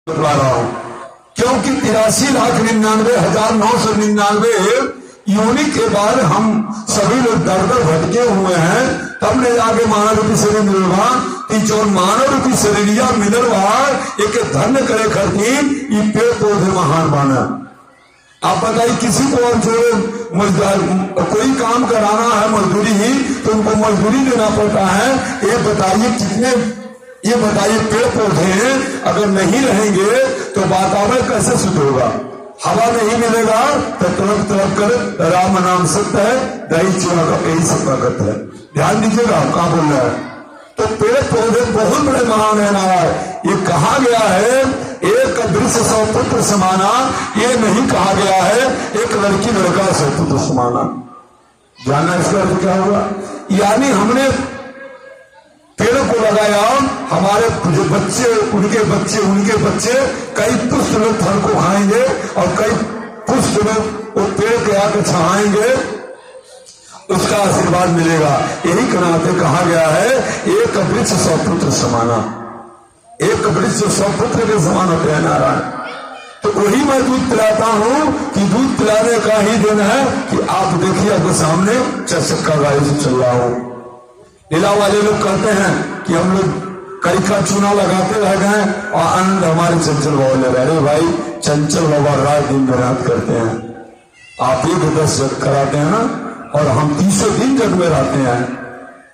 बतला रहा हूं, क्योंकि 83,99,999 यूनिट के बाद हम सभी लोग दर दर भटके हुए हैं। तब ने जाके मानव रूपी शरीर मिलवा जो मानव रूपी शरीरिया मिलवा एक धन्य करे खरतीन ये पेड़ पौधे महान बना। आप बताइए किसी को जो कोई काम कराना है मजदूरी ही तो उनको मजदूरी देना पड़ता है। ये बताइए कितने, ये बताइए पेड़ पौधे अगर नहीं रहेंगे तो वातावरण कैसे शुद्ध होगा? हवा नहीं मिलेगा तो तड़प तड़प कर राम नाम सत्य है, दही चूड़ा का यही सब ताकत है। ध्यान दीजिएगा कहा बोल रहा है। तो पेड़ पौधे बहुत बड़े महान है नारायण। ये कहा गया है एक वृक्ष 100 पुत्र समाना, ये नहीं कहा गया है एक लड़की लड़का 100 पुत्र समाना। जानना इसका अर्थ क्या होगा? यानी हमने पेड़ को लगाया, हमारे जो बच्चे उनके बच्चे कई पुष्ट लोग फल को खाएंगे और कई पुष्ट लोग वो पेड़ के आके छाएंगे, उसका आशीर्वाद मिलेगा। यही कहते कहा गया है एक वृक्ष 100 पुत्र समाना, एक वृक्ष 100 पुत्र के समान होते हैं नारायण। तो वही मैं दूध पिलाता हूं कि दूध पिलाने का ही दिन है कि आप देखिए आपके सामने चक्का गाड़ी से चल रहा हूं। लीला वाले लोग कहते हैं कि हम लोग कई का चूना लगाते रह गए और आनंद हमारे चंचल बाबा ले रहे। अरे भाई चंचल बाबा रात दिन मेहनत करते हैं, आप 1-10 जग कराते हैं ना, और हम 30 दिन जग में रहते हैं।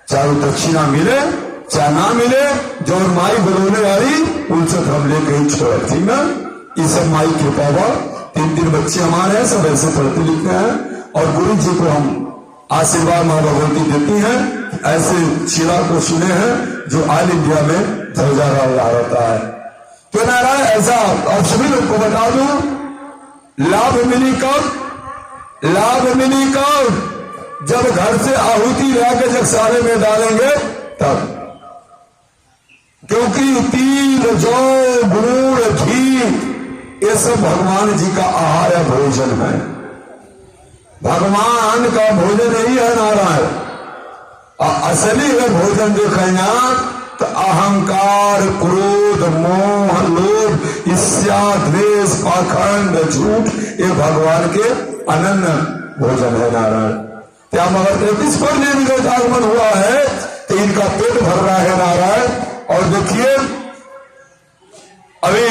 चाहे दक्षिणा मिले चाहे ना मिले, जो माई बरोने वाली उनसे हम लेके ही छोड़, ठीक ना। ये सब माई के पावा 3 बच्चे हमारे हैं, सब ऐसे पढ़ते लिखते हैं और गुरु जी को हम आशीर्वाद माँ भगवती देती हैं। ऐसे शिला को सुने हैं जो ऑल इंडिया में ध्वजा रहता है। तो नारायण ऐसा आप सभी लोग को बता दूं, लाभ मिली कब? लाभ मिली कब? जब घर से आहुति लाके जब सारे में डालेंगे तब। क्योंकि तिल जौ गुड़ घी ये सब भगवान जी का आहार है, भोजन है। भगवान का भोजन यही है नारायण। असली अगर भोजन देखेंगे तो अहंकार क्रोध मोह लोभ ईर्ष्या द्वेष पाखंड झूठ ये भगवान के अनन्य भोजन है नारायण। क्या मगर 33 पर आगमन हुआ है तो इनका पेट भर रहा है नारायण। और देखिए अभी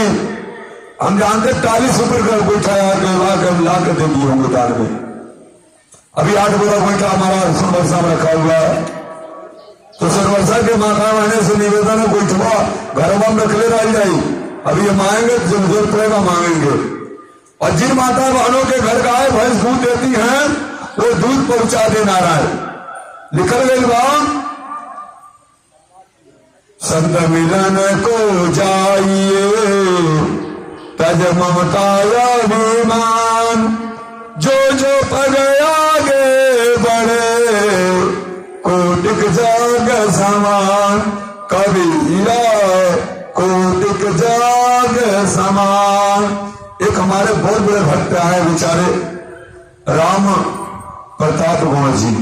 हम जानते 40 रुपये का गोईठा ला के दे दिए होंगे दान में। अभी 8 बोरा गोईठा हमारा सोनवर्षा में रखा हुआ है। तो सोनवर्षा के माता महीने से निवेदन है गोईठवा घर में रखले रह जाए। अभी ये मांगेंगे जब जरूरत पड़ेगा मांगेंगे। और जिन माता बहनों के घर गाय भैंस दूध देती हैं वो दूध पहुंचा दे नारायण। निकल गई बात संत मिलन को जाइए तज ममताया विमान, जो जो पग आगे बढ़े कोटिक जाग समान, कबीरा कोटिक जाग समान। एक हमारे बहुत बड़े भक्त आए बेचारे राम प्रताप गौड़ जी,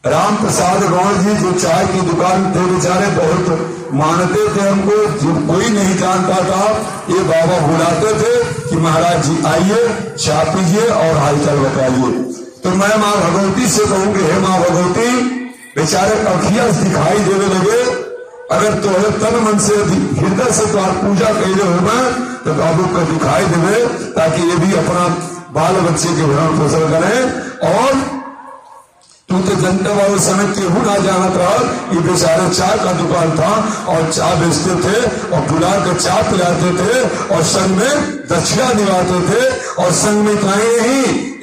राम प्रसाद गौड़ जी, जो चाय की दुकान थे बेचारे, बहुत मानते थे हमको, जो कोई नहीं जानता था। ये बाबा बुलाते थे कि महाराज जी आइए चाय पीजिए और हालचाल बताइए। तो मैं माँ भगवती से कहूंगी हे माँ भगवती, बेचारे अखियां दिखाई देने लगे। अगर तो तन मन से हृदय से तो आप पूजा कैले होगा तो बाबू को दिखाई देवे, ताकि ये भी अपना बाल बच्चे के भरण पोषण करें। और तू तो जनता वाले समय केहू ना जानत रहा, ये बेचारे चाय का दुकान था और चाय बेचते थे और बुला के चाय पिलाते थे और संग में दक्षिणा दिलाते थे। और संग में कहीं ही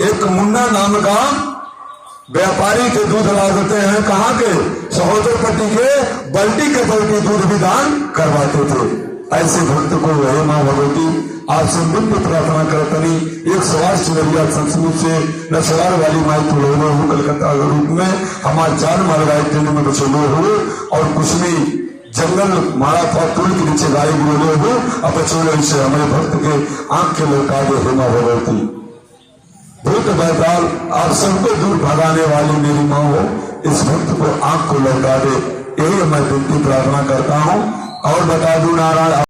एक मुन्ना नाम का व्यापारी के दूध ला देते हैं, कहाँ के सहोदरपट्टी के बल्टी के बल्टी दूध भी दान करवाते थे। ऐसे भक्त को हे माँ भगवती आपसे बिल्कुल प्रार्थना करतनी 108 चुनरिया संस्कृत से नशवार वाली माई को लोगों हो कलकत्ता के रूप में हमारे जान मार गाय ट्रेन में बचे लोग हो और कुछ भी जंगल मारा था तुल के नीचे गाय बोले हो। अब बचोले से हमारे भक्त के आंख के लौटा दे हे माँ भगवती। भूत बैताल आप सबको दूर भगाने वाली मेरी माँ हो, इस भक्त को आंख को लौटा दे, यही मैं विनती प्रार्थना करता हूँ। और बता दूं नारायण